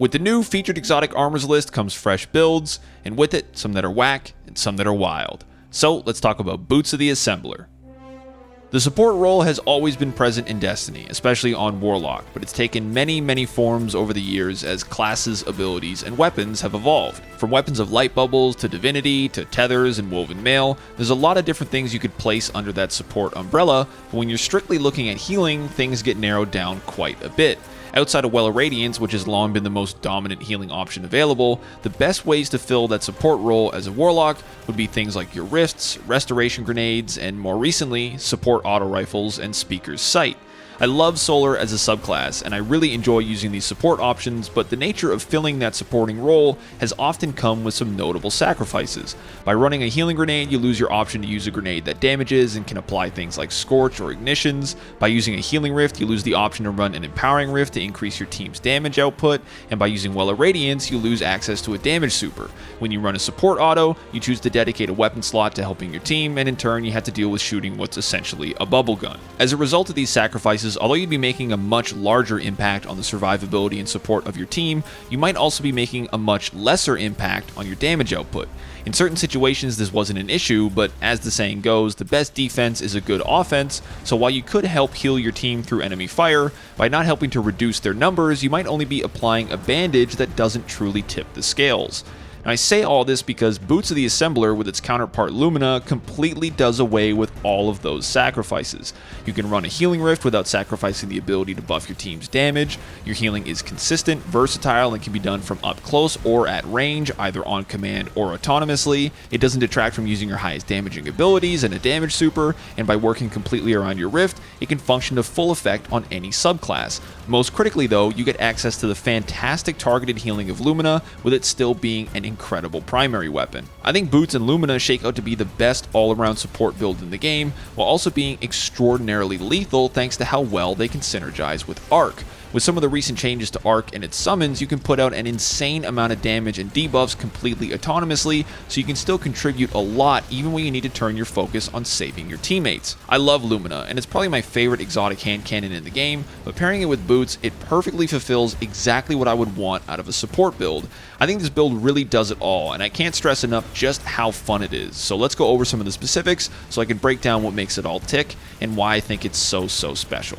With the new featured exotic armors list comes fresh builds, and with it, some that are whack and some that are wild. So let's talk about Boots of the Assembler. The support role has always been present in Destiny, especially on Warlock, but it's taken many forms over the years as classes, abilities, and weapons have evolved. From weapons of light bubbles to divinity to tethers and woven mail, there's a lot of different things you could place under that support umbrella, but when you're strictly looking at healing, things get narrowed down quite a bit. Outside of Well of Radiance, which has long been the most dominant healing option available, the best ways to fill that support role as a Warlock would be things like your Rifts, Restoration Grenades, and more recently, support auto rifles and Speaker's Sight. I love Solar as a subclass, and I really enjoy using these support options, but the nature of filling that supporting role has often come with some notable sacrifices. By running a healing grenade, you lose your option to use a grenade that damages and can apply things like Scorch or Ignitions. By using a healing rift, you lose the option to run an empowering rift to increase your team's damage output, and by using Well of Radiance, you lose access to a damage super. When you run a support auto, you choose to dedicate a weapon slot to helping your team, and in turn, you have to deal with shooting what's essentially a bubble gun. As a result of these sacrifices, although you'd be making a much larger impact on the survivability and support of your team, you might also be making a much lesser impact on your damage output. In certain situations this wasn't an issue, but as the saying goes, the best defense is a good offense, so while you could help heal your team through enemy fire, by not helping to reduce their numbers, you might only be applying a bandage that doesn't truly tip the scales. And I say all this because Boots of the Assembler with its counterpart Lumina completely does away with all of those sacrifices. You can run a healing rift without sacrificing the ability to buff your team's damage. Your healing is consistent, versatile, and can be done from up close or at range, either on command or autonomously. It doesn't detract from using your highest damaging abilities and a damage super, and by working completely around your rift, it can function to full effect on any subclass. Most critically though, you get access to the fantastic targeted healing of Lumina, with it still being an incredible primary weapon. I think Boots and Lumina shake out to be the best all-around support build in the game, while also being extraordinarily lethal thanks to how well they can synergize with Arc. With some of the recent changes to Arc and its summons, you can put out an insane amount of damage and debuffs completely autonomously, so you can still contribute a lot even when you need to turn your focus on saving your teammates. I love Lumina, and it's probably my favorite exotic hand cannon in the game, but pairing it with Boots, it perfectly fulfills exactly what I would want out of a support build. I think this build really does it all, and I can't stress enough just how fun it is. So let's go over some of the specifics so I can break down what makes it all tick and why I think it's so special.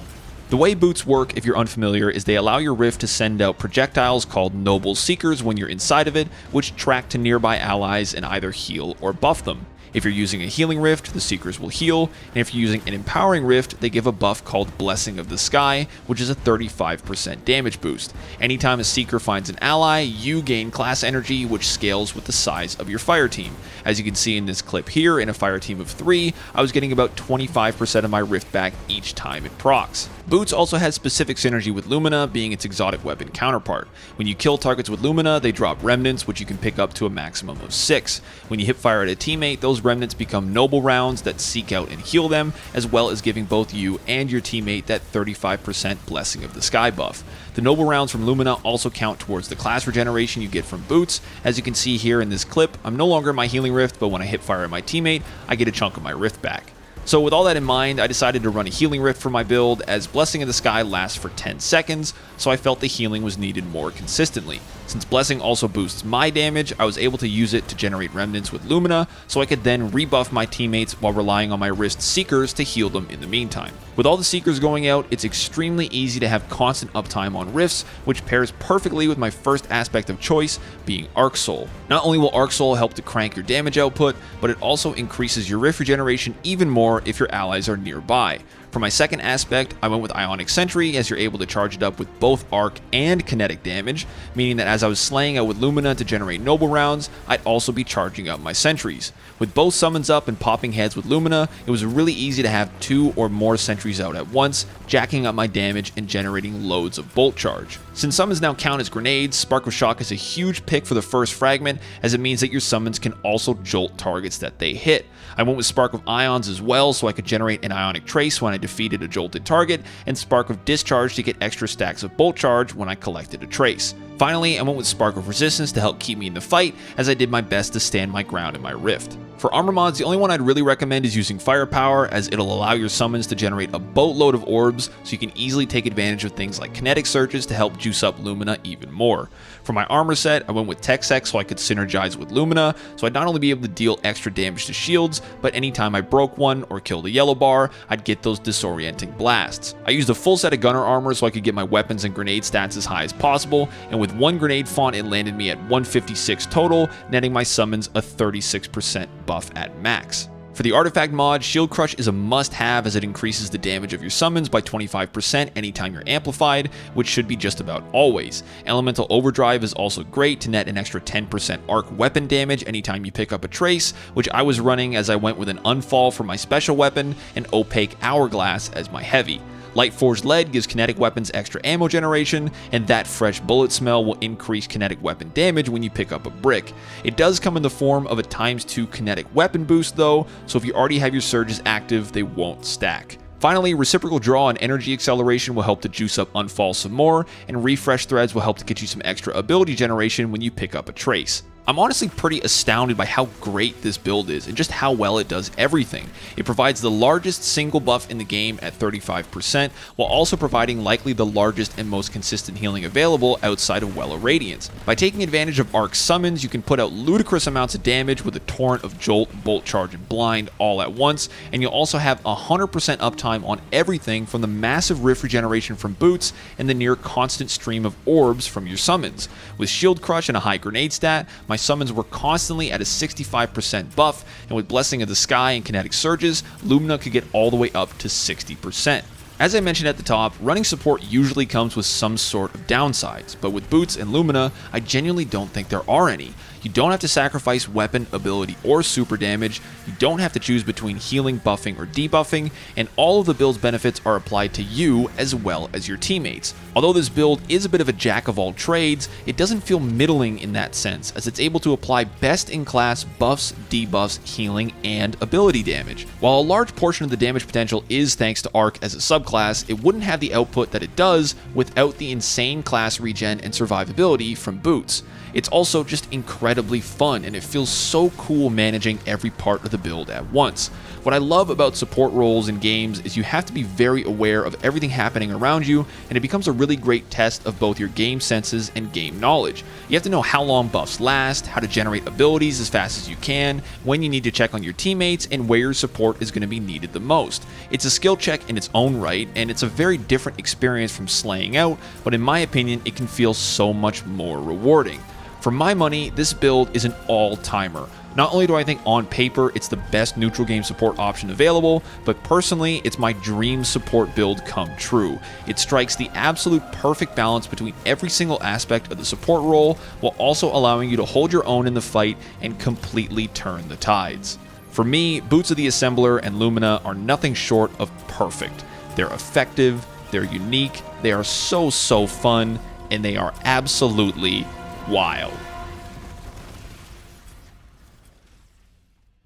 The way Boots work, if you're unfamiliar, is they allow your rift to send out projectiles called Noble Seekers when you're inside of it, which track to nearby allies and either heal or buff them. If you're using a healing rift, the Seekers will heal, and if you're using an empowering rift, they give a buff called Blessing of the Sky, which is a 35% damage boost. Anytime a Seeker finds an ally, you gain class energy, which scales with the size of your fire team. As you can see in this clip here, in a fire team of 3, I was getting about 25% of my rift back each time it procs. Boots also has specific synergy with Lumina, being its exotic weapon counterpart. When you kill targets with Lumina, they drop remnants, which you can pick up to a maximum of 6. When you hip fire at a teammate, those remnants become noble rounds that seek out and heal them, as well as giving both you and your teammate that 35% Blessing of the Sky buff. The noble rounds from Lumina also count towards the class regeneration you get from Boots. As you can see here in this clip, I'm no longer in my healing rift, but when I hip fire at my teammate, I get a chunk of my rift back. So with all that in mind, I decided to run a healing rift for my build, as Blessing of the Sky lasts for 10 seconds, so I felt the healing was needed more consistently. Since Blessing also boosts my damage, I was able to use it to generate remnants with Lumina, so I could then rebuff my teammates while relying on my wrist Seekers to heal them in the meantime. With all the Seekers going out, it's extremely easy to have constant uptime on rifts, which pairs perfectly with my first aspect of choice, being Arc Soul. Not only will Arc Soul help to crank your damage output, but it also increases your rift regeneration even more if your allies are nearby. For my second aspect, I went with Ionic Sentry, as you're able to charge it up with both arc and kinetic damage, meaning that as I was slaying out with Lumina to generate noble rounds, I'd also be charging up my sentries. With both summons up and popping heads with Lumina, it was really easy to have 2 or more sentries out at once, jacking up my damage and generating loads of bolt charge. Since summons now count as grenades, Spark of Shock is a huge pick for the first fragment, as it means that your summons can also jolt targets that they hit. I went with Spark of Ions as well, so I could generate an Ionic Trace when I defeated a jolted target, and Spark of Discharge to get extra stacks of bolt charge when I collected a trace. Finally, I went with Spark of Resistance to help keep me in the fight, as I did my best to stand my ground in my rift. For armor mods, the only one I'd really recommend is using Firepower, as it'll allow your summons to generate a boatload of orbs, so you can easily take advantage of things like kinetic surges to help juice up Lumina even more. For my armor set, I went with Texec so I could synergize with Lumina, so I'd not only be able to deal extra damage to shields, but anytime I broke one or killed a yellow bar, I'd get those disorienting blasts. I used a full set of gunner armor so I could get my weapons and grenade stats as high as possible, and with one grenade font it landed me at 156 total, netting my summons a 36% buff at max. For the artifact mod, Shield Crush is a must-have as it increases the damage of your summons by 25% anytime you're amplified, which should be just about always. Elemental Overdrive is also great to net an extra 10% arc weapon damage anytime you pick up a trace, which I was running as I went with an Unfall for my special weapon and Opaque Hourglass as my heavy. Light Forged Lead gives kinetic weapons extra ammo generation, and that fresh bullet smell will increase kinetic weapon damage when you pick up a brick. It does come in the form of a ×2 kinetic weapon boost though, so if you already have your surges active, they won't stack. Finally, Reciprocal Draw and Energy Acceleration will help to juice up Unfall some more, and Refresh Threads will help to get you some extra ability generation when you pick up a trace. I'm honestly pretty astounded by how great this build is and just how well it does everything. It provides the largest single buff in the game at 35%, while also providing likely the largest and most consistent healing available outside of Well of Radiance. By taking advantage of Arc summons, you can put out ludicrous amounts of damage with a torrent of Jolt, Bolt Charge, and Blind all at once, and you'll also have 100% uptime on everything from the massive rift regeneration from boots and the near constant stream of orbs from your summons. With Shield Crush and a high grenade stat, my summons were constantly at a 65% buff, and with Blessing of the Sky and Kinetic Surges, Lumina could get all the way up to 60%. As I mentioned at the top, running support usually comes with some sort of downsides, but with Boots and Lumina, I genuinely don't think there are any. You don't have to sacrifice weapon, ability, or super damage, you don't have to choose between healing, buffing, or debuffing, and all of the build's benefits are applied to you as well as your teammates. Although this build is a bit of a jack of all trades, it doesn't feel middling in that sense, as it's able to apply best-in-class buffs, debuffs, healing, and ability damage. While a large portion of the damage potential is thanks to Arc as a subclass, it wouldn't have the output that it does without the insane class regen and survivability from Boots. It's also just incredibly fun, and it feels so cool managing every part of the build at once. What I love about support roles in games is you have to be very aware of everything happening around you, and it becomes a really great test of both your game senses and game knowledge. You have to know how long buffs last, how to generate abilities as fast as you can, when you need to check on your teammates, and where your support is going to be needed the most. It's a skill check in its own right, and it's a very different experience from slaying out, but in my opinion, it can feel so much more rewarding. For my money, this build is an all-timer. Not only do I think on paper it's the best neutral game support option available, but personally it's my dream support build come true. It strikes the absolute perfect balance between every single aspect of the support role, while also allowing you to hold your own in the fight and completely turn the tides. For me, Boots of the Assembler and Lumina are nothing short of perfect. They're effective, they're unique, they are so fun, and they are absolutely wild.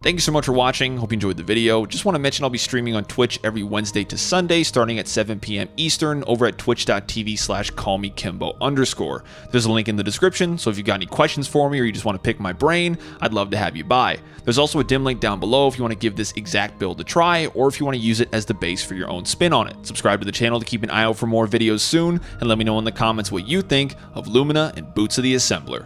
Thank you so much for watching. Hope you enjoyed the video. Just want to mention I'll be streaming on Twitch every Wednesday to Sunday starting at 7 p.m. Eastern over at twitch.tv/callmekimbo_. There's a link in the description, so if you got any questions for me or you just want to pick my brain, I'd love to have you by. There's also a dim link down below if you want to give this exact build a try or if you want to use it as the base for your own spin on it. Subscribe to the channel to keep an eye out for more videos soon, and let me know in the comments what you think of Lumina and Boots of the Assembler.